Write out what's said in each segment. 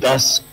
10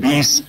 20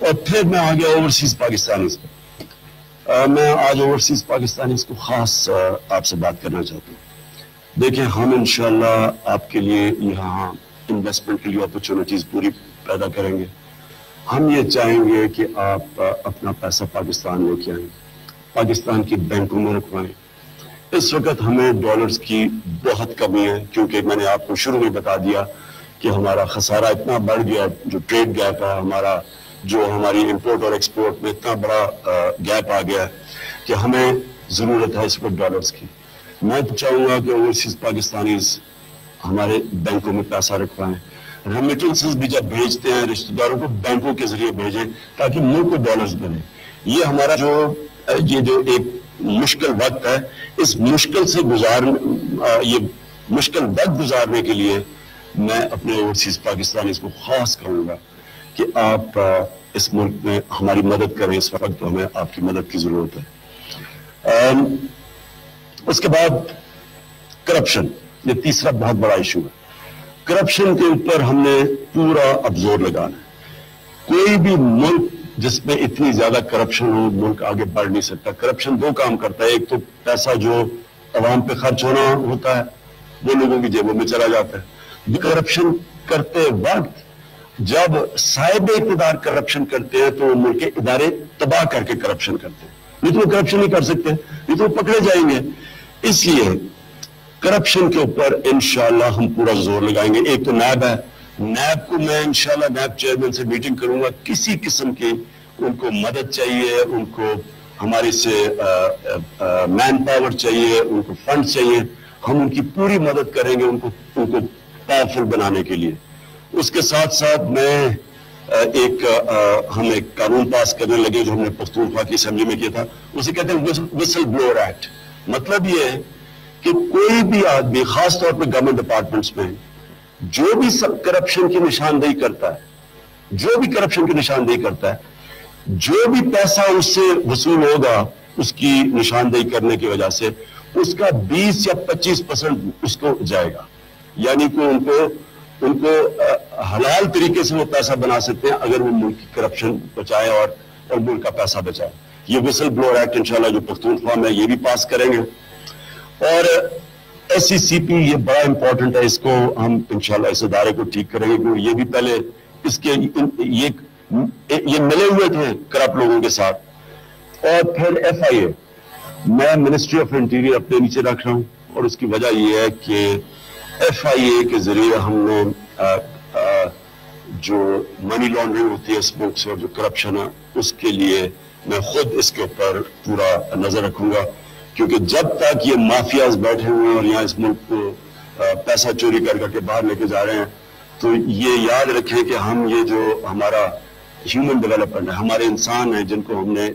اور پھر میں آ گیا اوورسیز پاکستانی سے. میں آج اوورسیز پاکستانی کو خاص آپ سے بات کرنا چاہتا ہوں. دیکھیں ہم انشاءاللہ آپ کے لیے یہاں انویسٹمنٹ کے لیے اپرچونٹیز پوری پیدا کریں گے. ہم یہ چاہیں گے کہ آپ اپنا پیسہ پاکستان لے کے آئیں, پاکستان کی بینکوں میں رکھوائیں. اس وقت ہمیں ڈالرز کی بہت کمی ہے, کیونکہ میں نے آپ کو شروع میں بتا دیا کہ ہمارا خسارہ اتنا بڑھ گیا, جو ٹریڈ گیپ ہے ہمارا, جو ہماری امپورٹ اور ایکسپورٹ میں اتنا بڑا گیپ آ گیا ہے کہ ہمیں ضرورت ہے اس وقت ڈالرز کی. میں تو چاہوں گا کہ اوورسیز پاکستانیز ہمارے بینکوں میں پیسہ رکھوائیں. ریمیٹنسز بھی جب بھیجتے ہیں رشتہ داروں کو بینکوں کے ذریعے بھیجیں تاکہ ملک کو ڈالرز بنے. یہ ہمارا جو ایک مشکل وقت ہے, اس مشکل سے یہ مشکل وقت گزارنے کے لیے میں اپنے اوورسیز پاکستانیز کو خاص کہوں گا کہ آپ اس ملک میں ہماری مدد کریں. اس وقت ہمیں آپ کی مدد کی ضرورت ہے. اس کے بعد کرپشن, یہ تیسرا بہت بڑا ایشو ہے. کرپشن کے اوپر ہم نے پورا اب زور لگانا ہے. کوئی بھی ملک جس میں اتنی زیادہ کرپشن ہو, ملک آگے بڑھ نہیں سکتا. کرپشن دو کام کرتا ہے, ایک تو پیسہ جو عوام پہ خرچ ہونا ہوتا ہے وہ لوگوں کی جیبوں میں چلا جاتا ہے. کرپشن کرتے وقت جب صاحب اقتدار کرپشن کرتے ہیں تو وہ ملک کے ادارے تباہ کر کے کرپشن کرتے ہیں. نہیں تو وہ کرپشن نہیں کر سکتے, نہیں تو وہ پکڑے جائیں گے. اس لیے کرپشن کے اوپر انشاءاللہ ہم پورا زور لگائیں گے. ایک تو نیب ہے, نیب کو میں انشاءاللہ نیب چیئرمین سے میٹنگ کروں گا. کسی قسم کی ان کو مدد چاہیے, ان کو ہماری سے مین پاور چاہیے, ان کو فنڈ چاہیے, ہم ان کی پوری مدد کریں گے ان کو پاورفل بنانے کے لیے. اس کے ساتھ ساتھ ہم ایک قانون پاس کرنے لگے جو ہم نے پختونخوا کی اسمبلی میں کیا تھا, اسے کہتے ہیں وسل بلور ایکٹ. مطلب یہ ہے کہ کوئی بھی آدمی, خاص طور پہ گورنمنٹ ڈپارٹمنٹس میں, جو بھی کرپشن کی نشاندہی کرتا ہے, جو بھی پیسہ اس سے وصول ہوگا اس کی نشاندہی کرنے کی وجہ سے, اس کا 20 یا 25% اس کو جائے گا. یعنی کہ ان کو حلال طریقے سے وہ پیسہ بنا سکتے ہیں اگر وہ ملک کی کرپشن بچائے اور ملک کا پیسہ بچائے. یہ وسل بلور ایکٹ انشاءاللہ جو پختونخوا میں یہ بھی پاس کریں گے. اور SECP یہ بڑا امپورٹنٹ ہے, اس کو ہم انشاءاللہ اس ادارے کو ٹھیک کریں گے, کیونکہ یہ بھی پہلے یہ ملے ہوئے تھے کرپٹ لوگوں کے ساتھ. اور پھر FIA, میں منسٹری آف انٹیریئر اپنے نیچے رکھ رہا ہوں, اور اس کی وجہ یہ ہے کہ FIA کے ذریعے ہم نے جو منی لانڈرنگ ہوتی ہے اس ملک سے, اور جو کرپشن ہے اس کے لیے میں خود اس کے اوپر پورا نظر رکھوں گا. کیونکہ جب تک یہ مافیاز بیٹھے ہوئے ہیں اور یہاں اس ملک کو پیسہ چوری کر کے باہر لے کے جا رہے ہیں, تو یہ یاد رکھیں کہ ہم یہ جو ہمارا ہیومن ڈیولپمنٹ ہے, ہمارے انسان ہیں جن کو ہم نے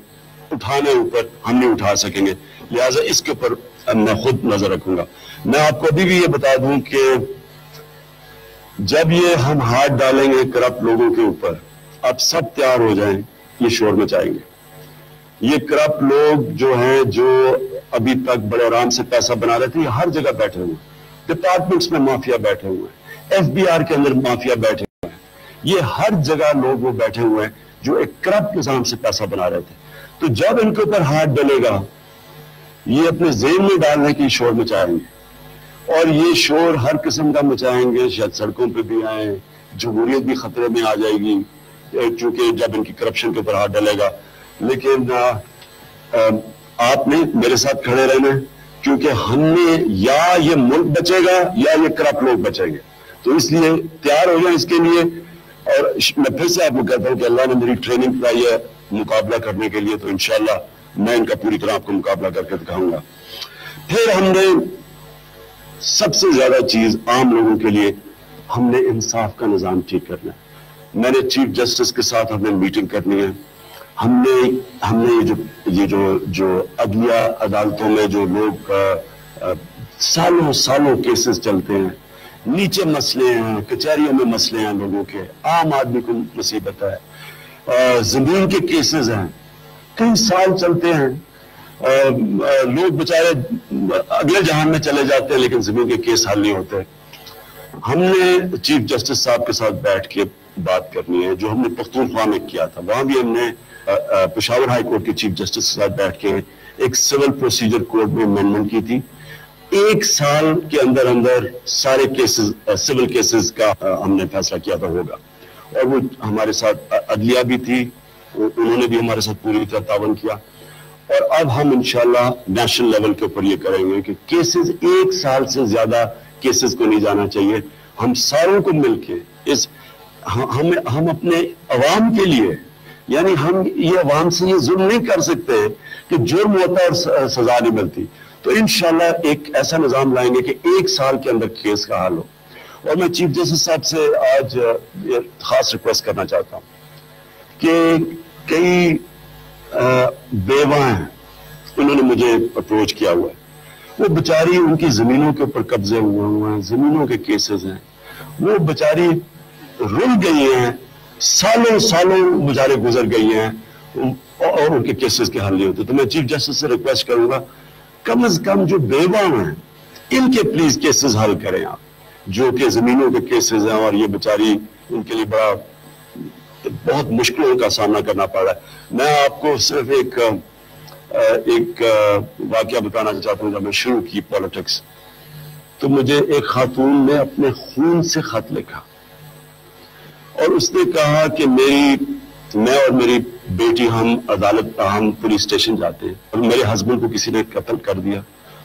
اٹھانے اوپر ہم نہیں اٹھا سکیں گے. لہٰذا اس کے اوپر میں خود نظر رکھوں گا. میں آپ کو ابھی بھی یہ بتا دوں کہ جب یہ ہم ہاتھ ڈالیں گے کرپٹ لوگوں کے اوپر, اب سب تیار ہو جائیں, یہ شور مچائیں گے. یہ کرپٹ لوگ جو ہیں, جو ابھی تک بڑے آرام سے پیسہ بنا رہے تھے, یہ ہر جگہ بیٹھے ہوئے ہیں. ڈپارٹمنٹس میں مافیا بیٹھے ہوئے ہیں, FBR کے اندر مافیا بیٹھے ہوئے ہیں. یہ ہر جگہ لوگ وہ بیٹھے ہوئے ہیں جو ایک کرپٹ نظام سے پیسہ بنا رہے تھے. تو جب ان کے اوپر ہاتھ ڈلے گا, یہ اپنے ذہن میں ڈالنے کی شور مچائیں گے, اور یہ شور ہر قسم کا مچائیں گے. شاید سڑکوں پہ بھی آئیں, جمہوریت بھی خطرے میں آ جائے گی چونکہ جب ان کی کرپشن کے اوپر ہاتھ ڈلے گا. لیکن آپ نے میرے ساتھ کھڑے رہنا, کیونکہ ہم نے یا یہ ملک بچے گا یا یہ کرپٹ لوگ بچیں گے. تو اس لیے تیار ہو جائیں اس کے لیے. اور میں پھر سے آپ کو کہتا ہوں کہ اللہ نے میری ٹریننگ کرائی ہے مقابلہ کرنے کے لیے, تو انشاءاللہ میں ان کا پوری طرح آپ کو مقابلہ کر کے دکھاؤں گا. پھر ہم نے سب سے زیادہ چیز عام لوگوں کے لیے, ہم نے انصاف کا نظام ٹھیک کرنا ہے. میں نے چیف جسٹس کے ساتھ ہم نے میٹنگ کرنی ہے. ہم نے یہ جو عدلیہ عدالتوں میں جو لوگ سالوں کیسز چلتے ہیں, نیچے مسئلے ہیں, کچہریوں میں مسئلے ہیں لوگوں کے, عام آدمی کو مصیبت ہے, زمین کے کیسز ہیں, کئی سال چلتے ہیں, لوگ بیچارے اگلے جہان میں چلے جاتے ہیں لیکن زمین کے کیس حل نہیں ہوتے. ہم نے چیف جسٹس صاحب کے ساتھ بیٹھ کے بات کرنی ہے جو ہم نے پختونخوا میں کیا تھا. وہاں بھی ہم نے پشاور ہائی کورٹ کے چیف جسٹس کے ساتھ بیٹھ کے ایک سول پروسیجر کوڈ میں امینڈمنٹ کی تھی. 1 سال کے اندر اندر سارے کیسز سول کیسز کا ہم نے فیصلہ کیا تھا ہوگا. اور وہ ہمارے ساتھ عدلیہ بھی تھی, انہوں نے بھی ہمارے ساتھ پوری طرح تعاون کیا. اور اب ہم انشاءاللہ نیشنل لیول کے اوپر یہ کریں گے کہ کیسز 1 سال سے زیادہ کیسز کو نہیں جانا چاہیے. ہم ساروں کو مل کے ہم اپنے عوام کے لیے, یعنی ہم یہ عوام سے یہ ظلم نہیں کر سکتے کہ جرم ہوتا ہے اور سزا نہیں ملتی. تو انشاءاللہ ایک ایسا نظام لائیں گے کہ 1 سال کے اندر کیس کا حل ہو. اور میں چیف جسٹس صاحب سے آج خاص ریکویسٹ کرنا چاہتا ہوں کہ کئی بیوہ ہیں, انہوں نے مجھے اپروچ کیا ہوا ہے. وہ بیچاری, ان کی زمینوں کے اوپر قبضے ہوئے ہیں, زمینوں کے کیسز ہیں, وہ بیچاری رل گئی ہیں, سالوں بیچارے گزر گئی ہیں اور ان کے کیسز کے حل نہیں ہوتے. تو میں چیف جسٹس سے ریکویسٹ کروں گا کم از کم جو بیوہ ہیں ان کے پلیز کیسز حل کریں آپ, جو کہ زمینوں کے کیسز ہیں. اور یہ بیچاری, ان کے لیے بہت مشکلوں کا سامنا کرنا پڑ رہا ہے. میں آپ کو صرف ایک واقعہ بتانا چاہتا ہوں. جب میں شروع کی پالیٹکس تو مجھے ایک خاتون نے اپنے خون سے خط لکھا اور اس نے کہا کہ میں اور میری بیٹی ہم پولیس اسٹیشن جاتے ہیں اور میرے ہسبینڈ کو کسی نے قتل کر دیا.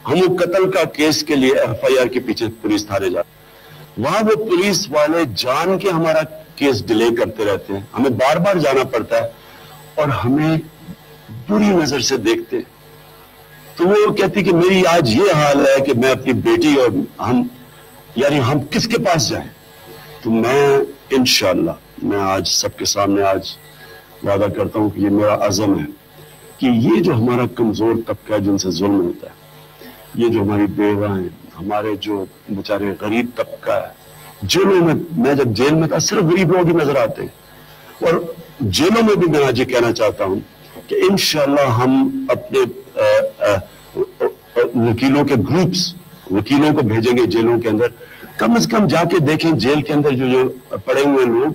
ہم وہ قتل کا کیس کے لیے FIR کے پیچھے پولیس تھانے جاتے ہیں. وہاں وہ پولیس والے جان کے ہمارا کیس ڈیلے کرتے رہتے ہیں, ہمیں بار بار جانا پڑتا ہے اور ہمیں بری نظر سے دیکھتے ہیں. تو وہ کہتی کہ میری آج یہ حال ہے کہ میں اپنی بیٹی اور ہم کس کے پاس جائیں. تو میں انشاءاللہ میں آج سب کے سامنے آج وعدہ کرتا ہوں کہ یہ میرا عزم ہے کہ یہ جو ہمارا کمزور طبقہ ہے جن سے ظلم ہوتا ہے, یہ جو ہماری بیوہ ہیں, ہمارے جو بیچارے غریب طبقہ ہے, جیلوں میں جب جیل میں تھا صرف غریب لوگ ہی نظر آتے ہیں. اور جیلوں میں بھی میں آج یہ کہنا چاہتا ہوں کہ انشاءاللہ ہم اپنے وکیلوں کے گروپس, وکیلوں کو بھیجیں گے جیلوں کے اندر. کم از کم جا کے دیکھیں جیل کے اندر جو پڑے ہوئے لوگ,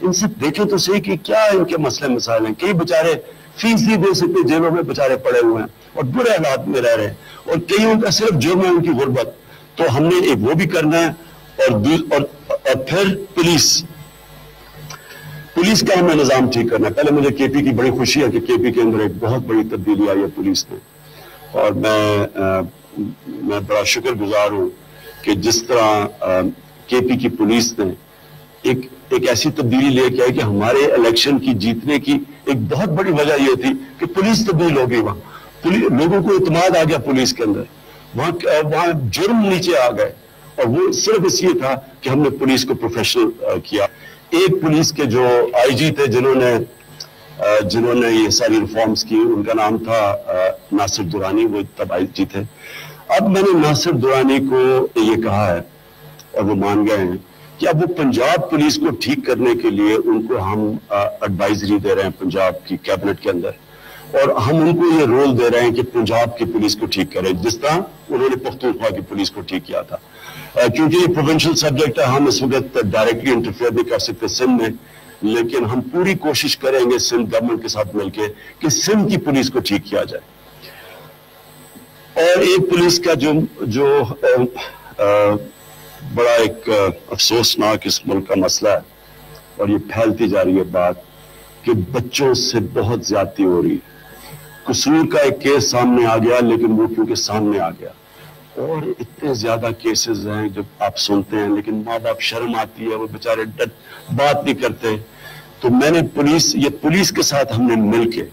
ان سے دیکھیں تو صحیح کہ کیا ان کے مسئلے مسائل ہیں. کئی بیچارے فیس نہیں دے سکتے, جیلوں میں بیچارے پڑے ہوئے ہیں اور برے حالات میں رہ رہے ہیں, اور کئیوں کا صرف جرم ہے ان کی غربت. تو ہم نے ایک وہ بھی کرنا ہے. اور پھر پولیس کا ہمیں نظام ٹھیک کرنا ہے. پہلے مجھے KP کی بڑی خوشی ہے کہ KP کے اندر ایک بہت بڑی تبدیلی آئی ہے پولیس میں, اور میں بڑا شکر گزار ہوں کہ جس طرح KP کی پولیس نے ایک ایسی تبدیلی لے کے آئی کہ ہمارے الیکشن کی جیتنے کی ایک بہت بڑی وجہ یہ تھی کہ پولیس تبدیل ہو گئی. وہاں لوگوں کو اعتماد آ گیا پولیس کے اندر, وہاں جرم نیچے آ گئے. اور وہ صرف اس لیے تھا کہ ہم نے پولیس کو پروفیشنل کیا. ایک پولیس کے جو IG تھے جنہوں نے یہ ساری ریفارمز کی, ان کا نام تھا ناصر درانی, وہ تب IG تھے. اب میں نے ناصر درانی کو یہ کہا ہے اور وہ مان گئے ہیں کہ اب وہ پنجاب پولیس کو ٹھیک کرنے کے لیے ان کو ہم ایڈوائزری دے رہے ہیں پنجاب کی کیبنٹ کے اندر, اور ہم ان کو یہ رول دے رہے ہیں کہ پنجاب کی پولیس کو ٹھیک کریں جس طرح انہوں نے پختونخوا کی پولیس کو ٹھیک کیا تھا. کیونکہ یہ پروونشل سبجیکٹ ہے, ہم اس وقت ڈائریکٹلی انٹرفیئر نہیں کر سکتے سندھ میں, لیکن ہم پوری کوشش کریں گے سندھ گورنمنٹ کے ساتھ مل کے کہ سندھ کی پولیس کو ٹھیک کیا جائے. اور ایک پولیس کا جو بڑا ایک افسوسناک اس ملک کا مسئلہ ہے, اور یہ پھیلتی جا رہی ہے بات کہ بچوں سے بہت زیادتی ہو رہی ہے. قصور کا ایک کیس سامنے آ گیا, لیکن وہ کیونکہ سامنے آ گیا, اور اتنے زیادہ کیسز ہیں جب آپ سنتے ہیں, لیکن ماں باپ شرم آتی ہے, وہ بیچارے بات نہیں کرتے. تو میں نے پولیس کے ساتھ ہم نے مل کے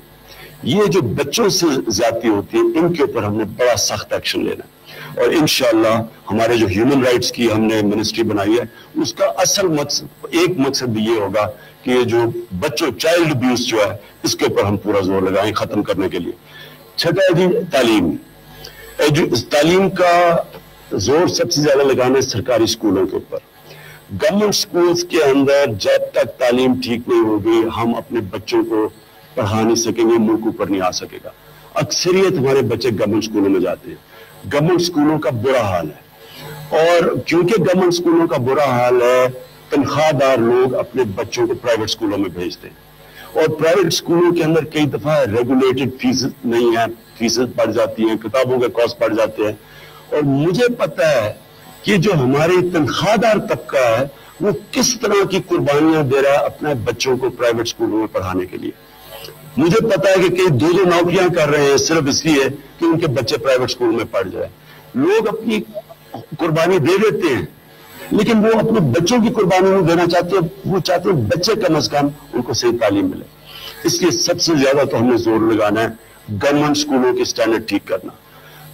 یہ جو بچوں سے زیادتی ہوتی ہے ان کے اوپر ہم نے بڑا سخت ایکشن لینا ہے. اور انشاءاللہ ہمارے جو ہیومن رائٹس کی ہم نے منسٹری بنائی ہے, اس کا اصل مقصد بھی یہ ہوگا کہ یہ جو بچوں چائلڈ ابیوز جو ہے اس کے اوپر ہم پورا زور لگائیں ختم کرنے کے لیے. چھٹا ہے جی تعلیم کا زور سب سے زیادہ لگانا ہے سرکاری اسکولوں کے اوپر. گورنمنٹ اسکولز کے اندر جب تک تعلیم ٹھیک نہیں ہوگی ہم اپنے بچوں کو پڑھا نہیں سکیں گے, ملک اوپر نہیں آ سکے گا. اکثریت ہمارے بچے گورنمنٹ اسکولوں میں جاتے ہیں. گورنمنٹ اسکولوں کا برا حال ہے, اور کیونکہ گورنمنٹ اسکولوں کا برا حال ہے تنخواہ دار لوگ اپنے بچوں کو پرائیویٹ اسکولوں میں بھیجتے ہیں، اور پرائیویٹ اسکولوں کے اندر کئی دفعہ ریگولیٹڈ فیس نہیں ہے، فیسز بڑھ جاتی ہیں، کتابوں کے کاسٹ بڑھ جاتے ہیں، اور مجھے پتا ہے کہ جو ہماری تنخواہ دار طبقہ ہے وہ کس طرح کی قربانیاں دے رہا ہے اپنے بچوں کو پرائیویٹ اسکولوں میں پڑھانے کے لیے۔ مجھے پتا ہے کہ کئی دو نوکریاں کر رہے ہیں صرف اس لیے کہ ان کے بچے پرائیویٹ اسکول میں پڑھ جائیں۔ لوگ اپنی قربانی دے دیتے ہیں، لیکن وہ اپنے بچوں کی قربانی نہیں دینا چاہتے، وہ چاہتے ہیں بچے کم از کم ان کو صحیح تعلیم ملے۔ اس لیے سب سے زیادہ تو ہم نے زور لگانا ہے گورنمنٹ اسکولوں کی سٹینڈرڈ ٹھیک کرنا۔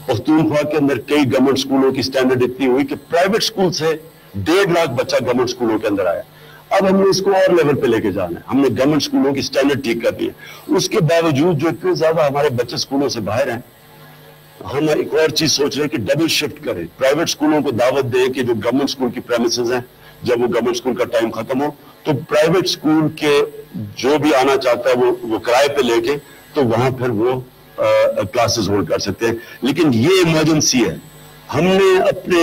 پختونخوا کے اندر کئی گورنمنٹ اسکولوں کی سٹینڈرڈ اتنی ہوئی کہ پرائیویٹ اسکول سے 1.5 لاکھ بچہ گورنمنٹ اسکولوں کے اندر آیا۔ اب ہم نے اس کو اور لیول پہ لے کے جانا ہے، ہم نے گورنمنٹ اسکولوں کی سٹینڈرڈ ٹھیک کر دی ہے۔ اس کے باوجود جو اتنے زیادہ ہمارے بچے اسکولوں سے باہر ہیں، ہم ایک اور چیز سوچ رہے ہیں کہ ڈبل شفٹ کریں، پرائیویٹ اسکولوں کو دعوت دیں کہ جو گورنمنٹ اسکول کی پریمیسز ہیں جب وہ گورنمنٹ اسکول کا ٹائم ختم ہو تو پرائیویٹ اسکول کے جو بھی آنا چاہتا ہے وہ کرائے پہ لے کے تو وہاں پھر وہ کلاسز ہولڈ کر سکتے ہیں۔ لیکن یہ ایمرجنسی ہے، ہم نے اپنے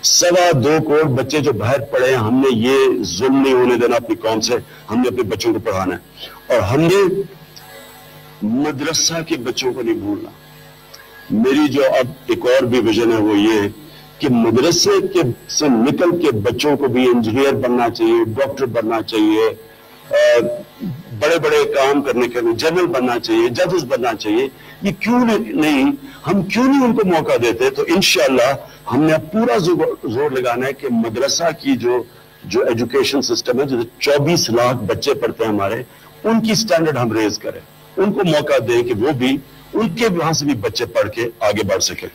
2.25 کروڑ بچے جو باہر پڑھے ہیں، ہم نے یہ ظلم نہیں ہونے دینا اپنی قوم سے، ہم نے اپنے بچوں کو پڑھانا ہے، اور ہم نے مدرسہ کے بچوں کو نہیں بھولنا۔ میری جو اب ایک اور بھی ویژن ہے وہ یہ ہے کہ مدرسے کے سے نکل کے بچوں کو بھی انجینئر بننا چاہیے، ڈاکٹر بننا چاہیے، بڑے بڑے کام کرنے کے لیے جنرل بننا چاہیے، ججز بننا چاہیے۔ یہ کیوں نہیں، ہم کیوں نہیں ان کو موقع دیتے؟ تو انشاءاللہ ہم نے پورا زور لگانا ہے کہ مدرسہ کی جو ایجوکیشن سسٹم ہے، جو 24 لاکھ بچے پڑھتے ہیں ہمارے، ان کی سٹینڈرڈ ہم ریز کریں، ان کو موقع دیں کہ وہ بھی ان کے وہاں سے بھی بچے پڑھ کے آگے بڑھ سکے۔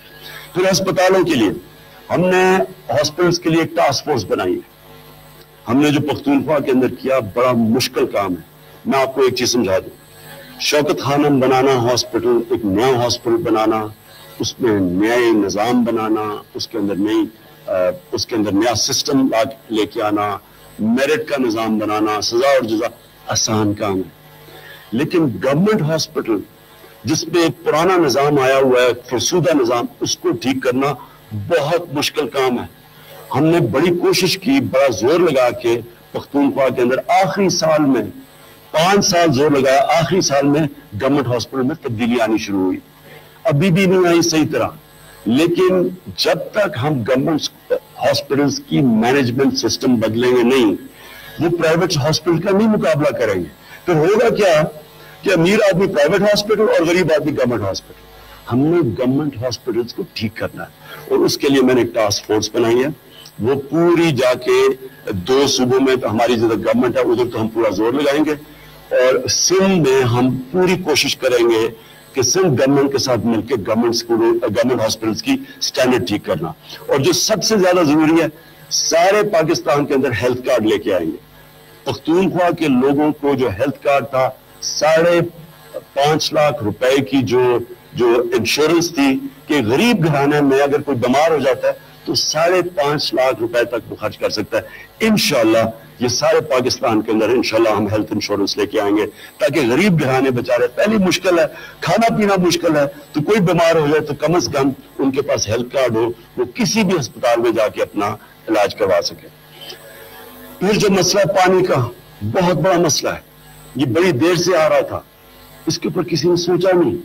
پھر ہسپتالوں کے لیے ہم نے ہاسپٹلس کے لیے ایک ٹاسک فورس بنائی ہے۔ ہم نے جو پختونخوا کے اندر کیا بڑا مشکل کام ہے، میں آپ کو ایک چیز سمجھا دوں۔ شوکت خانم بنانا ہاسپٹل، ایک نیا ہاسپٹل بنانا، اس میں نئے نظام بنانا، اس کے اندر نیا سسٹم لے کے آنا، میرٹ کا نظام بنانا، سزا اور جزا، آسان کام ہے۔ لیکن گورنمنٹ ہاسپٹل جس میں ایک پرانا نظام آیا ہوا ہے، فرسودہ نظام، اس کو ٹھیک کرنا بہت مشکل کام ہے۔ ہم نے بڑی کوشش کی، بڑا زور لگا کے پختونخوا کے اندر آخری سال میں 5 سال زور لگایا، آخری سال میں گورنمنٹ ہاسپٹل میں تبدیلی آنی شروع ہوئی۔ ابھی بھی نہیں آئی صحیح طرح، لیکن جب تک ہم گورنمنٹ ہاسپٹلس کی مینجمنٹ سسٹم بدلیں گے نہیں، وہ پرائیویٹ ہاسپٹل کا نہیں مقابلہ کریں گے۔ پھر ہوگا کیا کہ امیر آدمی پرائیویٹ ہاسپٹل اور غریب آدمی گورنمنٹ ہاسپٹل۔ ہم نے گورنمنٹ ہاسپٹلس کو ٹھیک کرنا ہے، اور اس کے لیے میں نے ایک ٹاسک فورس بنائی ہے۔ وہ پوری جا کے 2 صوبوں میں تو ہماری جدھر گورنمنٹ ہے ادھر تو ہم پورا زور لگائیں گے، اور سندھ میں ہم پوری کوشش کریں گے کہ سندھ گورنمنٹ کے ساتھ مل کے گورنمنٹ ہاسپٹلس کی سٹینڈرڈ ٹھیک کرنا۔ اور جو سب سے زیادہ ضروری ہے، سارے پاکستان کے اندر ہیلتھ کارڈ لے کے آئیں گے۔ پختونخوا کے لوگوں کو جو ہیلتھ کارڈ تھا، 5.5 لاکھ روپے کی جو انشورنس تھی کہ غریب گھرانے میں اگر کوئی بیمار ہو جاتا ہے تو 5.5 لاکھ روپے تک وہ خرچ کر سکتا ہے۔ انشاءاللہ یہ سارے پاکستان کے اندر انشاءاللہ ہم ہیلتھ انشورنس لے کے آئیں گے، تاکہ غریب گھرانے بیچارے، پہلی مشکل ہے، کھانا پینا مشکل ہے، تو کوئی بیمار ہو جائے تو کم از کم ان کے پاس ہیلتھ کارڈ ہو، وہ کسی بھی ہسپتال میں جا کے اپنا علاج کروا سکے۔ پھر جو مسئلہ پانی کا بہت بڑا مسئلہ ہے، یہ بڑی دیر سے آ رہا تھا، اس کے اوپر کسی نے سوچا نہیں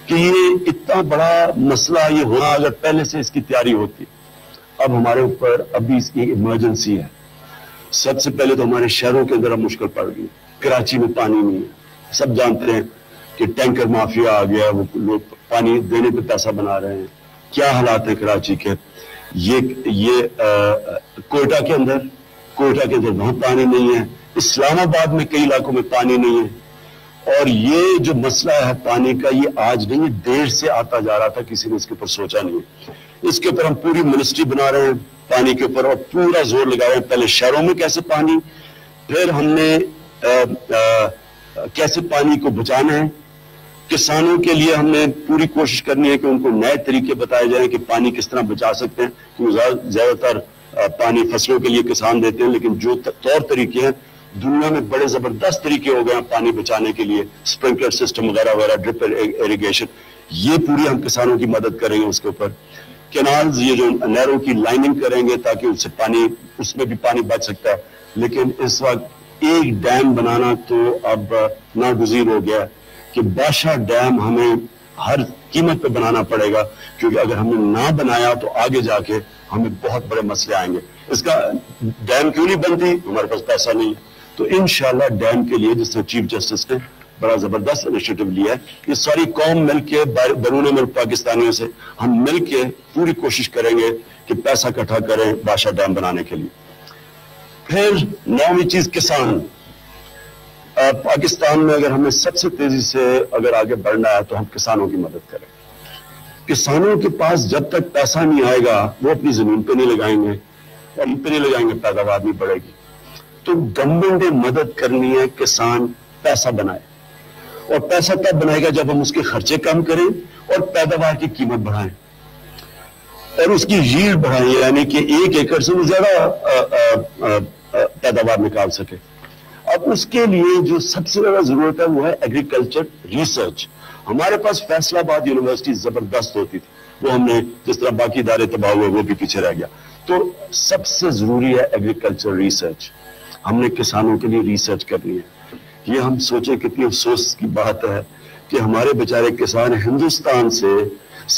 کہ یہ اتنا بڑا مسئلہ یہ ہونا اگر پہلے سے اس کی تیاری ہوتی۔ اب ہمارے اوپر ابھی اس کی ایمرجنسی ہے۔ سب سے پہلے تو ہمارے شہروں کے اندر اب مشکل پڑ گئی، کراچی میں پانی نہیں ہے، سب جانتے ہیں کہ ٹینکر مافیا آ گیا، وہ لوگ پانی دینے پہ پیسہ بنا رہے ہیں۔ کیا حالات ہیں کراچی کے، یہ کوئٹہ کے اندر وہاں پانی نہیں ہے، اسلام آباد میں کئی علاقوں میں پانی نہیں ہے۔ اور یہ جو مسئلہ ہے پانی کا، یہ آج نہیں، یہ دیر سے آتا جا رہا تھا، کسی نے اس کے اوپر سوچا نہیں ہے۔ اس کے اوپر ہم پوری منسٹری بنا رہے ہیں پانی کے اوپر، اور پورا زور لگا رہے ہیں، پہلے شہروں میں کیسے پانی، پھر ہم نے کیسے پانی کو بچانا ہے۔ کسانوں کے لیے ہم نے پوری کوشش کرنی ہے کہ ان کو نئے طریقے بتائے جائیں کہ پانی کس طرح بچا سکتے ہیں، کیونکہ زیادہ تر پانی فصلوں کے لیے کسان دیتے ہیں، لیکن جو طور طریقے ہیں دنیا میں بڑے زبردست طریقے ہو گئے ہیں پانی بچانے کے لیے، اسپرنکلر سسٹم وغیرہ وغیرہ، ڈرپ ایریگیشن، یہ پوری ہم کسانوں کی مدد کریں گے اس کے اوپر۔ کینالز یہ جو نہروں کی لائننگ کریں گے تاکہ اس میں بھی پانی بچ سکتا ہے. لیکن اس وقت ایک ڈیم بنانا تو اب ناگزیر ہو گیا کہ بادشاہ ڈیم ہمیں ہر قیمت پہ بنانا پڑے گا, کیونکہ اگر ہم نے نہ بنایا تو آگے جا کے ہمیں بہت بڑے مسئلے آئیں گے. اس کا ڈیم کیوں نہیں بنتی؟ ہمارے پاس پیسہ نہیں ہے. تو انشاءاللہ ڈیم کے لیے جس طرح چیف جسٹس نے بڑا زبردست انیشیٹو لیا ہے, یہ ساری قوم مل کے بیرون ملک پاکستانیوں سے ہم مل کے پوری کوشش کریں گے کہ پیسہ اکٹھا کریں بادشاہ ڈیم بنانے کے لیے. پھر 9ویں چیز کسان. پاکستان میں اگر ہمیں سب سے تیزی سے اگر آگے بڑھنا ہے تو ہم کسانوں کی مدد کریں. کسانوں کے پاس جب تک پیسہ نہیں آئے گا وہ اپنی زمین پہ نہیں لگائیں گے, اور ان پہ نہیں لگائیں گے پیداوار نہیں بڑھے گی. تو گورنمنٹ نے مدد کرنی ہے کسان پیسہ بنائے, اور پیسہ تب بنائے گا جب ہم اس کے خرچے کم کریں اور پیداوار کی قیمت بڑھائیں اور اس کی ییلڈ بڑھائیں, یعنی کہ 1 ایکڑ سے وہ زیادہ پیداوار نکال سکے. اب اس کے لیے جو سب سے زیادہ ضرورت ہے وہ ہے ایگریکلچر ریسرچ. ہمارے پاس فیصل آباد یونیورسٹی زبردست ہوتی تھی, وہ ہم نے جس طرح باقی ادارے تباہ ہوئے وہ بھی پیچھے رہ گیا. تو سب سے ضروری ہے ایگریکلچر ریسرچ. ہم نے کسانوں کے لیے ریسرچ کرنی ہے. یہ ہم سوچیں کتنی افسوس کی بات ہے کہ ہمارے بیچارے کسان ہندوستان سے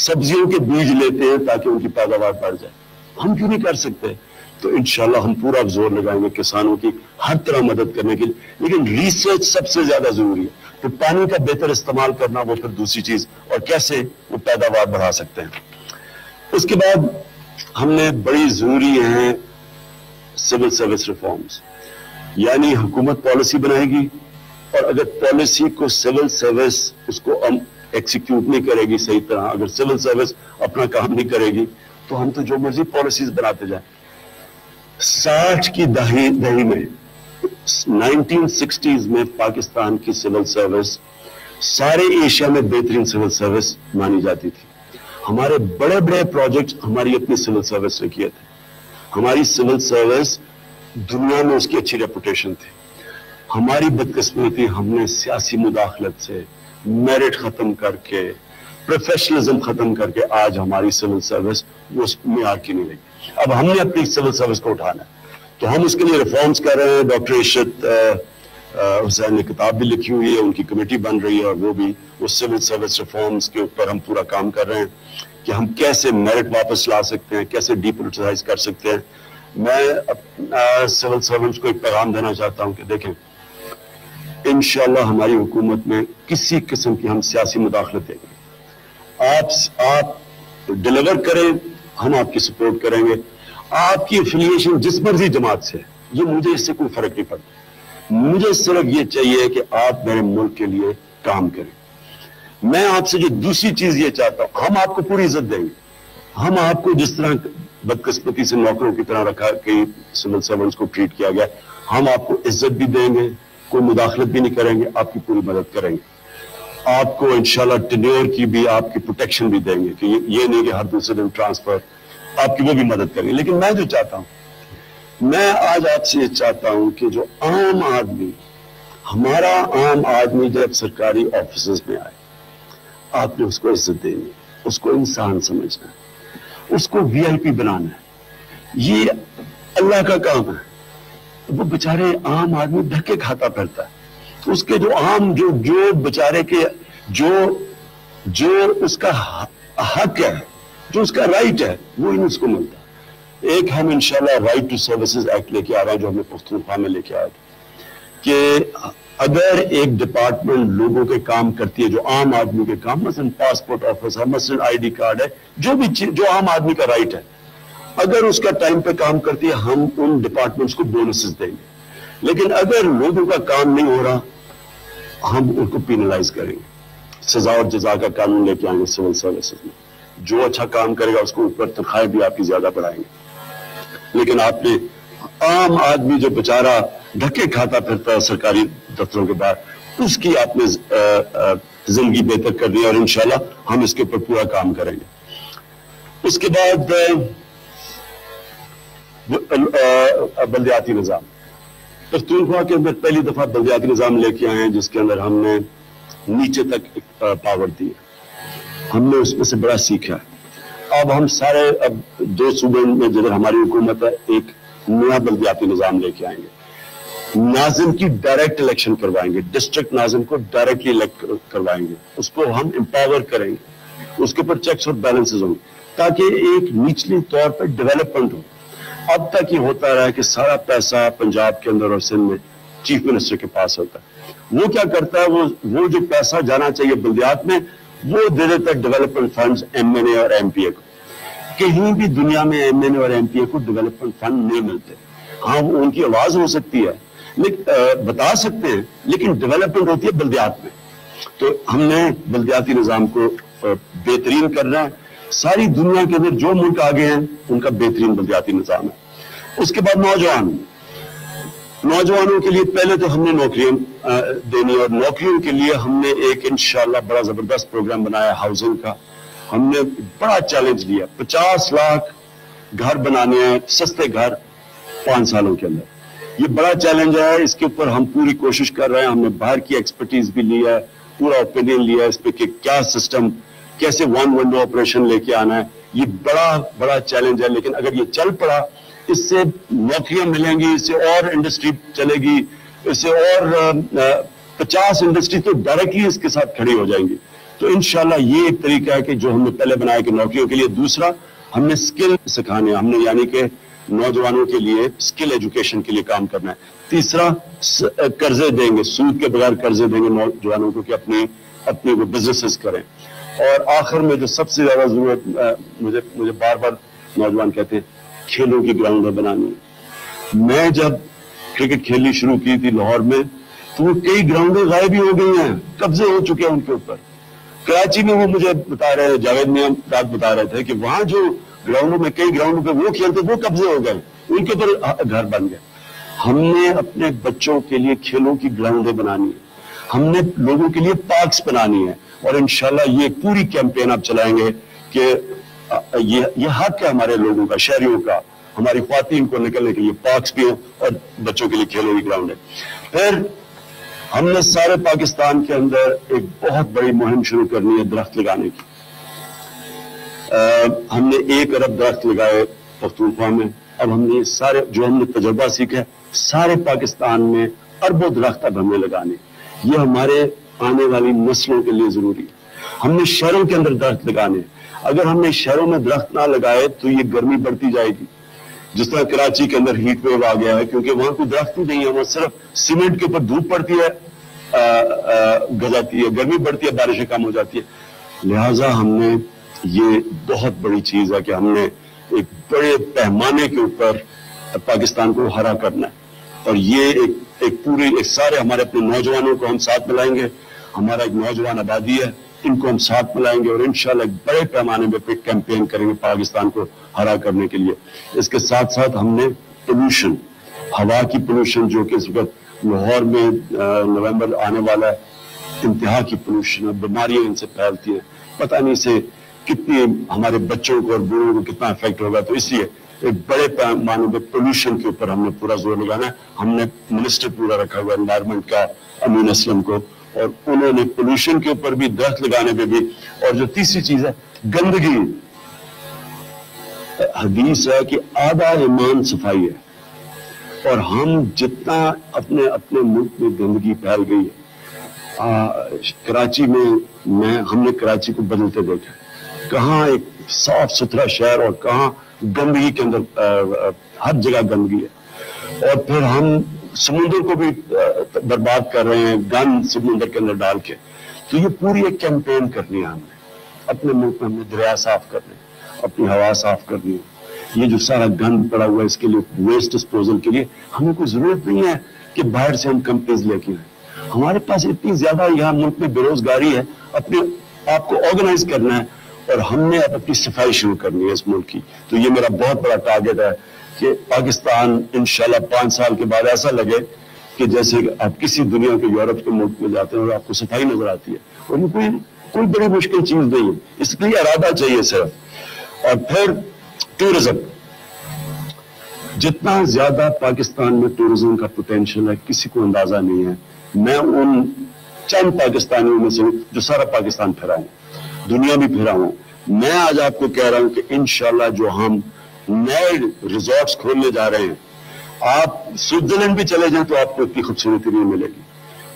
سبزیوں کے بیج لیتے ہیں تاکہ ان کی پیداوار بڑھ جائے. ہم کیوں نہیں کر سکتے؟ تو انشاءاللہ ہم پورا زور لگائیں گے کسانوں کی ہر طرح مدد کرنے کے لیے. لیکن ریسرچ سب سے زیادہ ضروری ہے. تو پانی کا بہتر استعمال کرنا وہ پھر دوسری چیز, اور کیسے وہ پیداوار بڑھا سکتے ہیں. اس کے بعد ہم نے بڑی ضروری ہیں سول سروس ریفارمز, یعنی حکومت پالیسی بنائے گی اور اگر پالیسی کو سول سروس اس کو ایکسیکیوٹ نہیں کرے گی صحیح طرح, اگر سول سروس اپنا کام نہیں کرے گی تو ہم تو جو مرضی پالیسیز بناتے جائیں. 60 کی دہی میں 1960s میں پاکستان کی سول سروس سارے ایشیا میں بہترین سول سروس مانی جاتی تھی. ہمارے بڑے بڑے پروجیکٹ ہماری اپنی سول سروس نے کیے تھے. ہماری سول سروس دنیا میں اس کی اچھی ریپوٹیشن تھی. ہماری بدقسمتی ہم نے سیاسی مداخلت سے میرٹ ختم کر کے پروفیشنلزم ختم کر کے آج ہماری سول سروس وہ اس معیار کی نہیں رہی. اب ہم نے اپنی سول سروس کو اٹھانا ہے تو ہم اس کے لیے ریفارمز کر رہے ہیں. ڈاکٹر عشرت حسین نے کتاب بھی لکھی ہوئی ہے, ان کی کمیٹی بن رہی ہے, اور وہ بھی وہ سول سروس ریفارمز کے اوپر ہم پورا کام کر رہے ہیں کہ ہم کیسے میرٹ واپس لا سکتے ہیں, کیسے ڈی پولیٹیسائز کر سکتے ہیں. میں سول سرونٹس کو ایک پیغام دینا چاہتا ہوں کہ دیکھیں انشاءاللہ ہماری حکومت میں کسی قسم کی ہم سیاسی مداخلت دیں گے. آپ ڈیلیور کریں, ہم آپ کی سپورٹ کریں گے. آپ کی افیلیشن جس مرضی جماعت سے, یہ مجھے اس سے کوئی فرق نہیں پڑتا. مجھے صرف یہ چاہیے کہ آپ میرے ملک کے لیے کام کریں. میں آپ سے جو دوسری چیز یہ چاہتا ہوں, ہم آپ کو پوری عزت دیں گے. ہم آپ کو جس طرح بدقسمتی سے نوکروں کی طرح رکھا کہ سول سرونٹس کو ٹریٹ کیا گیا, ہم آپ کو عزت بھی دیں گے, کوئی مداخلت بھی نہیں کریں گے, آپ کی پوری مدد کریں گے. آپ کو انشاءاللہ ٹینیور کی بھی آپ کی پروٹیکشن بھی دیں گے کہ یہ نہیں کہ ہر دوسرے دن ٹرانسفر, آپ کی وہ بھی مدد کریں گے. لیکن میں جو چاہتا ہوں, میں آج آپ سے یہ چاہتا ہوں کہ جو عام آدمی, ہمارا عام آدمی جب سرکاری آفیسز میں آئے, آپ نے اس کو عزت دینی ہے, اس کو انسان سمجھنا ہے, اس کو وی آئی پی بنانا ہے. یہ اللہ کا کام ہے. وہ بیچارے عام آدمی دھکے کھاتا پھرتا ہے. اس کے جو عام جو بیچارے کے جو اس کا حق ہے, جو اس کا رائٹ ہے, وہ اس کو ملتا ہے. ایک ہم انشاءاللہ رائٹ ٹو سروسز ایکٹ لے کے آ رہے ہیں جو ہم نے پختونخوا میں لے کے آئے تھے کہ اگر ایک ڈپارٹمنٹ لوگوں کے کام کرتی ہے, جو عام آدمی کے کام, مثلا پاسپورٹ آفس ہے, مثلا آئی ڈی کارڈ ہے, جو بھی چیز جو عام آدمی کا رائٹ ہے, اگر اس کا ٹائم پہ کام کرتی ہے ہم ان ڈپارٹمنٹس کو بونسز دیں گے. لیکن اگر لوگوں کا کام نہیں ہو رہا ہم ان کو پینلائز کریں گے. سزا اور جزا کا قانون لے کے آئیں گے سول سروسز میں. جو اچھا کام کرے گا اس کو اوپر تنخواہیں بھی آپ کی زیادہ بڑھائیں گے. لیکن آپ نے عام آدمی جو بیچارہ دھکے کھاتا پھرتا ہے سرکاری دفتروں کے باہر, اس کی آپ نے زندگی بہتر کرنی ہے, اور انشاءاللہ ہم اس کے اوپر پورا کام کریں گے. اس کے بعد بلدیاتی نظام. پختونخوا کے اندر پہلی دفعہ بلدیاتی نظام لے کے آئے ہیں جس کے اندر ہم نے نیچے تک پاور دی ہے. ہم نے اس میں سے بڑا سیکھا ہے. اب ہم سارے اب 2 صوبوں میں جدھر ہماری حکومت ہے ایک نیا بلدیاتی نظام لے کے آئیں گے، ناظم کی ڈائریکٹ الیکشن کروائیں گے، ڈسٹرکٹ ناظم کو ڈائریکٹلی الیکٹ کروائیں گے، اس کو ہم امپاور کریں گے، اس کے اوپر چیکس اور بیلنسز ہوں گے تاکہ ایک نچلی طور پر ڈیولپمنٹ ہو۔ اب تک یہ ہوتا رہا ہے کہ سارا پیسہ پنجاب کے اندر اور سندھ میں چیف منسٹر کے پاس ہوتا ہے، وہ کیا کرتا ہے، وہ جو پیسہ جانا چاہیے بلدیات میں وہ دے دیتا ہے ڈیولپمنٹ فنڈز ایم این اے اور ایم پی اے کو۔ کہیں بھی دنیا میں ایم این اے اور ایم پی اے کو ڈیولپمنٹ فنڈ نہیں ملتے، ہاں وہ ان کی آواز ہو سکتی ہے، بتا سکتے ہیں، لیکن ڈیولپمنٹ ہوتی ہے بلدیات میں۔ تو ہم نے بلدیاتی نظام کو بہترین کرنا ہے، ساری دنیا کے اندر جو ملک آگے ہیں ان کا بہترین بلدیاتی نظام ہے۔ اس کے بعد نوجوانوں کے لیے پہلے تو ہم نے نوکریاں دینی، اور نوکریوں کے لیے ہم نے ایک انشاءاللہ بڑا زبردست پروگرام بنایا ہاؤسنگ کا۔ ہم نے بڑا چیلنج لیا، 50 لاکھ گھر بنانے ہیں، سستے گھر 5 سالوں کے اندر۔ یہ بڑا چیلنج ہے، اس کے اوپر ہم پوری کوشش کر رہے ہیں، ہم نے باہر کی ایکسپرٹیز بھی لی ہے، پورا اوپینین لیا ہے اس پہ کہ کیا سسٹم، کیسے 1 ونڈو آپریشن لے کے آنا ہے۔ یہ بڑا چیلنج ہے، لیکن اگر یہ چل پڑا اس سے نوکریاں ملیں گی، اس سے اور انڈسٹری چلے گی، اس سے اور 50 انڈسٹری تو ڈائریکٹلی اس کے ساتھ کھڑی ہو جائیں گی۔ تو انشاءاللہ یہ ایک طریقہ ہے کہ جو ہم نے پہلے بنایا کہ نوکریوں کے لیے۔ دوسرا ہم نے سکل سکھانے، ہم نے یعنی کہ نوجوانوں کے لیے سکل ایجوکیشن کے لیے کام کرنا ہے۔ تیسرا قرضے دیں گے، سود کے بغیر قرضے دیں گے نوجوانوں کو کہ اپنے وہ بزنسز کریں۔ اور آخر میں جو سب سے زیادہ ضرورت مجھے بار بار نوجوان کہتے ہیں کھیلوں کی گراؤنڈیں بنانی ہے۔ میں جب کرکٹ کھیلنی شروع کی تھی لاہور میں تو وہ کئی گراؤنڈیں غائب ہی ہو گئی ہیں، قبضے ہو چکے ہیں ان کے اوپر۔ کراچی میں وہ مجھے بتا رہے ہیں، جاوید میاں بتا رہے تھے کہ وہاں جو گراؤنڈوں میں کئی گراؤنڈوں پہ وہ کھیلتے وہ قبضے ہو گئے، ان کے اوپر گھر بن گئے۔ ہم نے اپنے بچوں کے لیے کھیلوں کی گراؤنڈیں بنانی ہے، ہم نے لوگوں کے لیے پارکس بنانی ہے، اور انشاءاللہ یہ پوری کیمپین اب چلائیں گے کہ یہ حق ہے ہمارے لوگوں کا، شہریوں کا، ہماری خواتین کو نکلنے کے لیے پارکس بھی ہیں اور بچوں کے لیے کھیلوں کی گراؤنڈ ہے۔ پھر ہم نے سارے پاکستان کے اندر ایک بہت بڑی مہم شروع کرنی ہے درخت لگانے کی۔ ہم نے 1 ارب درخت لگائے پختونخوا میں۔ اب ہم نے سارے جو ہم نے تجربہ سیکھا ہے سارے پاکستان میں اربوں درخت اب ہمیں لگانے، یہ ہمارے آنے والی نسلوں کے لیے ضروری ہے۔ ہم نے شہروں کے اندر درخت لگانے، اگر ہم نے شہروں میں درخت نہ لگائے تو یہ گرمی بڑھتی جائے گی۔ جس طرح کراچی کے اندر ہیٹ ویو آ گیا ہے کیونکہ وہاں کوئی درخت ہی نہیں ہے، وہاں صرف سیمنٹ کے اوپر دھوپ پڑتی ہے، گزاتی ہے، گرمی بڑھتی ہے، بارشیں کم ہو جاتی ہے۔ لہٰذا ہم نے یہ بہت بڑی چیز ہے کہ ہم نے ایک بڑے پیمانے کے اوپر پاکستان کو ہرا کرنا ہے، اور یہ ایک سارے ہمارے اپنے نوجوانوں کو ہم ساتھ ملائیں گے، ہمارا ایک نوجوان آبادی ہے، ان کو ہم ساتھ ملائیں گے اور انشاءاللہ ایک بڑے پیمانے پہ کیمپین کریں گے پاکستان کو ہرا کرنے کے لیے۔ اس کے ساتھ ساتھ ہم نے پولوشن، ہوا کی پولوشن جو کہ اس وقت لاہور میں نومبر آنے والا ہے، انتہا کی پولوشن ہے، بیماریاں ان سے پھیلتی ہیں، پتہ نہیں سے کتنی ہمارے بچوں کو اور بوڑھوں کو کتنا افیکٹ ہوگا۔ تو اس لیے ایک بڑے پیمانے پہ پولوشن کے اوپر ہم نے پورا زور لگانا ہے۔ ہم نے منسٹر پورا رکھا ہوا انوائرمنٹ کا، امین اسلم کو، اور انہوں نے پولوشن کے اوپر بھی، درخت لگانے پہ بھی۔ اور جو تیسری چیز ہے گندگی، حدیث ہے کہ آدھا ایمان صفائی ہے، اور ہم جتنا اپنے ملک میں گندگی پھیل گئی ہے، کراچی میں ہم نے کراچی کو بدلتے دیکھا، کہاں ایک صاف ستھرا شہر اور کہاں گندگی کے اندر ہر جگہ گندگی ہے۔ اور پھر ہم سمندر کو بھی برباد کر رہے ہیں گند سمندر کے اندر ڈال کے۔ تو یہ پوری ایک کیمپین کرنی ہے ہم نے، اپنے ملک میں ہم نے دریا صاف کرنے، اپنی ہوا صاف کرنی ہے۔ یہ جو سارا گند پڑا ہوا ہے اس کے لیے ویسٹ ڈسپوزل کے لیے ہمیں کوئی ضرورت نہیں ہے کہ باہر سے ہم کمپنیز لے کے آئیں۔ ہمارے پاس اتنی زیادہ یہاں ملک میں بے روزگاری ہے، اپنے آپ کو آرگنائز کرنا ہے اور ہم نے اب اپنی صفائی شروع کرنی ہے اس ملک کی۔ تو یہ میرا بہت بڑا ٹارگٹ ہے کہ پاکستان انشاءاللہ 5 سال کے بعد ایسا لگے کہ جیسے آپ کسی دنیا کے یورپ کے ملک میں جاتے ہیں اور آپ کو صفائی نظر آتی ہے، اور یہ کوئی بڑی مشکل چیز نہیں ہے، اس کے لیے ارادہ چاہیے صرف۔ اور پھر ٹورزم، جتنا زیادہ پاکستان میں ٹورزم کا پوٹینشل ہے کسی کو اندازہ نہیں ہے۔ میں ان چند پاکستانیوں میں سے جو سارا پاکستان پھرا ہوں، دنیا بھی پھرا ہوں، میں آج آپ کو کہہ رہا ہوں کہ انشاءاللہ جو ہم نئے ریزورٹس کھولنے جا رہے ہیں, آپ سوئٹزرلینڈ بھی چلے جائیں تو آپ کو اتنی خوبصورتی نہیں ملے گی.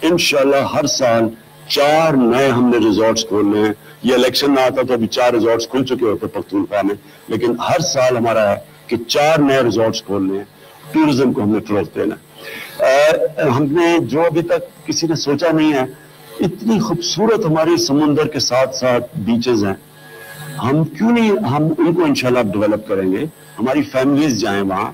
انشاءاللہ ہر سال 4 نئے ہم نے ریزورٹس کھولنے ہیں. یہ الیکشن نہ آتا تو ابھی 4 ریزورٹس کھل چکے ہوتے پختونخوا میں, لیکن ہر سال ہمارا ہے کہ 4 نئے ریزورٹس کھولنے ہیں. ٹورزم کو ہم نے فروغ دینا. ہم نے جو ابھی تک کسی نے سوچا نہیں ہے, اتنی خوبصورت ہماری سمندر کے ساتھ ساتھ بیچز ہیں, ہم کیوں نہیں ہم ان کو انشاءاللہ ڈیولپ کریں گے. ہماری فیملیز جائیں وہاں.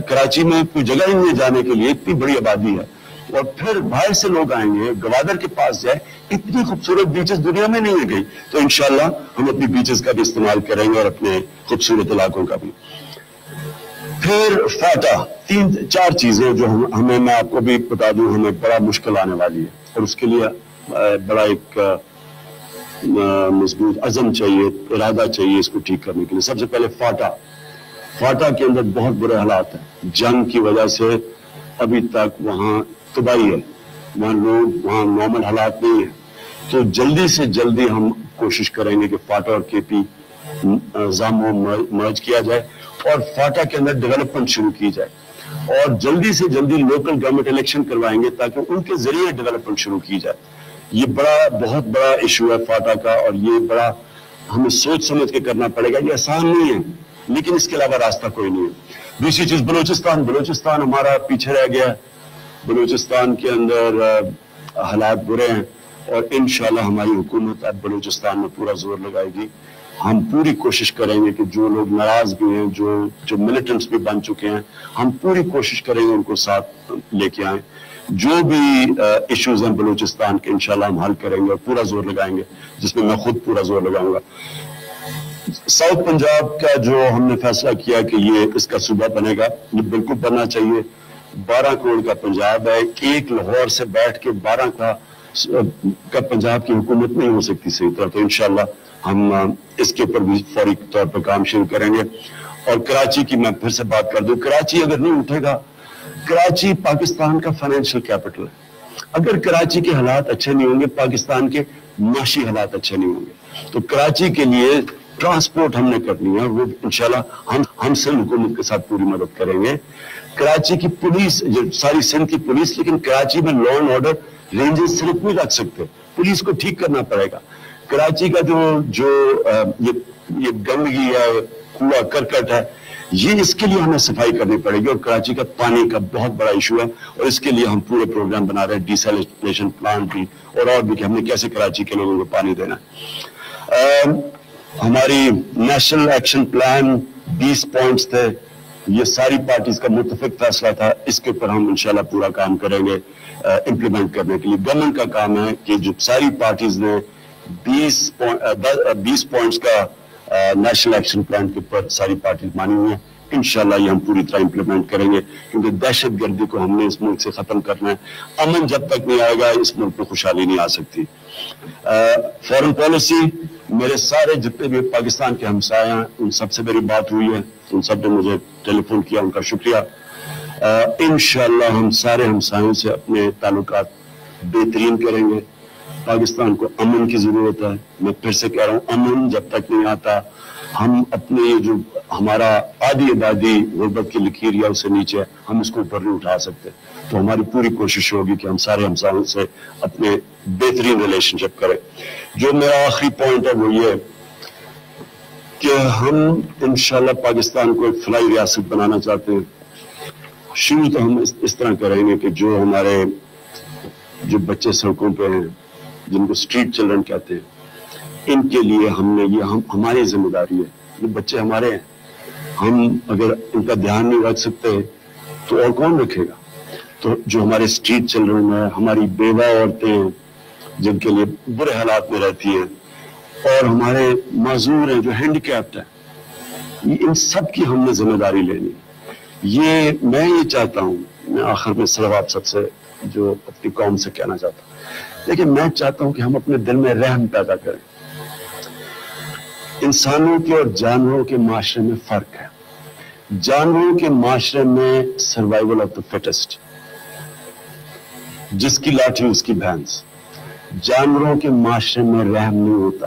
کراچی میں کوئی جگہ ہی نہیں جانے کے لیے, اتنی بڑی آبادی ہے, اور پھر باہر سے لوگ آئیں گے. گوادر کے پاس جائے, اتنی خوبصورت بیچز دنیا میں نہیں ہے گئی. تو انشاءاللہ ہم اپنی بیچز کا بھی استعمال کریں گے اور اپنے خوبصورت علاقوں کا بھی. پھر فاٹا, 3-4 چیزیں جو ہمیں, میں آپ کو بھی بتا دوں, ہمیں بڑا مشکل آنے والی ہے, اور اس کے لیے بڑا ایک مضبوط عزم چاہیے, ارادہ چاہیے اس کو ٹھیک کرنے کے لیے. سب سے پہلے فاٹا کے اندر بہت برے حالات ہیں. جنگ کی وجہ سے ابھی تک وہاں تباہی ہے, وہاں لوگ, وہاں نارمل حالات نہیں ہیں. تو جلدی سے جلدی ہم کوشش کریں گے کہ فاٹا اور کے پی زامو مرج کیا جائے, اور فاٹا کے اندر ڈیولپمنٹ شروع کی جائے, اور جلدی سے جلدی لوکل گورنمنٹ الیکشن کروائیں گے تاکہ ان کے ذریعے ڈیولپمنٹ شروع کی جائے. یہ بہت بڑا ایشو ہے فاٹا کا, اور یہ بڑا ہمیں سوچ سمجھ کے کرنا پڑے گا. یہ آسان نہیں ہے, لیکن اس کے علاوہ راستہ کوئی نہیں ہے. دوسری چیز بلوچستان ہمارا پیچھے رہ گیا. بلوچستان کے اندر حالات برے ہیں, اور انشاءاللہ ہماری حکومت اب بلوچستان میں پورا زور لگائے گی. ہم پوری کوشش کریں گے کہ جو لوگ ناراض بھی ہیں, جو ملیٹنٹس بھی بن چکے ہیں, ہم پوری کوشش کریں گے ان کو ساتھ لے کے آئیں. جو بھی ایشوز ہیں بلوچستان کے, انشاءاللہ ہم حل کریں گے اور پورا زور لگائیں گے, جس میں میں خود پورا زور لگاؤں گا. ساؤتھ پنجاب کا جو ہم نے فیصلہ کیا کہ یہ اس کا صوبہ بنے گا, یہ بالکل بننا چاہیے. 12 کروڑ کا پنجاب ہے. ایک لاہور سے بیٹھ کے 12 کا پنجاب کی حکومت نہیں ہو سکتی صحیح طرح. تو انشاءاللہ ہم اس کے اوپر بھی فوری طور پر کام شروع کریں گے. اور کراچی کی میں پھر سے بات کر دوں, کراچی اگر نہیں اٹھے گا, کراچی پاکستان کا فائنینشیل کیپٹل ہے. اگر کراچی کے حالات اچھے نہیں ہوں گے, پاکستان کے معاشی حالات اچھے نہیں ہوں گے. تو کراچی کے لیے ٹرانسپورٹ ہم نے کرنی ہے, وہ انشاءاللہ ہم سندھ حکومت کے ساتھ پوری مدد کریں گے. کراچی کی پولیس, ساری سندھ کی پولیس, لیکن کراچی میں لا اینڈ آرڈر رینجز صرف نہیں رکھ سکتے, پولیس کو ٹھیک کرنا پڑے گا. کراچی کا جو یہ گندگی ہے, کوڑا کرکٹ ہے, یہ اس کے لیے ہمیں صفائی کرنی پڑے گی. اور کراچی کا پانی کا بہت بڑا ایشو ہے, اور اس کے لیے ہم پورے پروگرام بنا رہے ہیں, ڈیسیلیشن پلانٹ بھی اور بھی, کہ ہم نے کیسے کراچی کے لوگوں کو پانی دینا. ہماری نیشنل ایکشن پلان 20 پوائنٹس تھے, یہ ساری پارٹیز کا متفق فیصلہ تھا. اس کے اوپر ہم انشاءاللہ پورا کام کریں گے امپلیمنٹ کرنے کے لیے. گورنمنٹ کا کام ہے کہ جو ساری پارٹیز نے 20 پوائنٹس کا نیشنل ایکشن پلان کے اوپر ساری پارٹیز مانی ہوئی ہیں, انشاءاللہ یہ ہم پوری طرح امپلیمنٹ کریں گے, کیونکہ دہشت گردی کو ہم نے اس ملک سے ختم کرنا ہے. امن جب تک نہیں آئے گا, اس ملک میں خوشحالی نہیں آ سکتی. فارن پالیسی, میرے سارے جتنے بھی پاکستان کے ہمسائے ہیں ان سب سے میری بات ہوئی ہے, ان سب نے مجھے ٹیلی فون کیا, ان کا شکریہ. انشاءاللہ ہم سارے ہمسایوں سے اپنے تعلقات بہترین کریں گے. پاکستان کو امن کی ضرورت ہے. میں پھر سے کہہ رہا ہوں, امن جب تک نہیں آتا, ہم اپنے یہ جو ہمارا آدھی آبادی غربت کی لکیر یا اسے نیچے, ہم اس کو اوپر نہیں اٹھا سکتے. تو ہماری پوری کوشش ہوگی کہ ہم سارے ہمسایوں سے اپنے بہترین ریلیشن شپ کریں. جو میرا آخری پوائنٹ ہے وہ یہ کہ ہم انشاءاللہ پاکستان کو ایک فلاحی ریاست بنانا چاہتے ہیں. شروع تو ہم اس طرح کریں گے کہ جو ہمارے جو بچے سڑکوں پہ ہیں, جن کو اسٹریٹ چلڈرن کہتے ہیں, ان کے لیے ہم نے یہ ہماری ذمہ داری ہے. یہ بچے ہمارے ہیں, ہم اگر ان کا دھیان نہیں رکھ سکتے تو اور کون رکھے گا. تو جو ہمارے اسٹریٹ چلڈرن ہیں, ہماری بیوہ عورتیں ہیں جن کے لیے برے حالات میں رہتی ہیں, اور ہمارے معذور ہیں جو ہینڈیکیپڈ ہیں, ان سب کی ہم نے ذمہ داری لینی. میں یہ چاہتا ہوں, میں آخر میں صرف آپ سب سے جو اپنی قوم سے کہنا چاہتا ہوں, لیکن میں چاہتا ہوں کہ ہم اپنے دل میں رحم پیدا کریں. انسانوں کے اور جانوروں کے معاشرے میں فرق ہے. جانوروں کے معاشرے میں سروائیول آف دا فٹسٹ, جس کی لاٹھی اس کی بھینس. جانوروں کے معاشرے میں رحم نہیں ہوتا.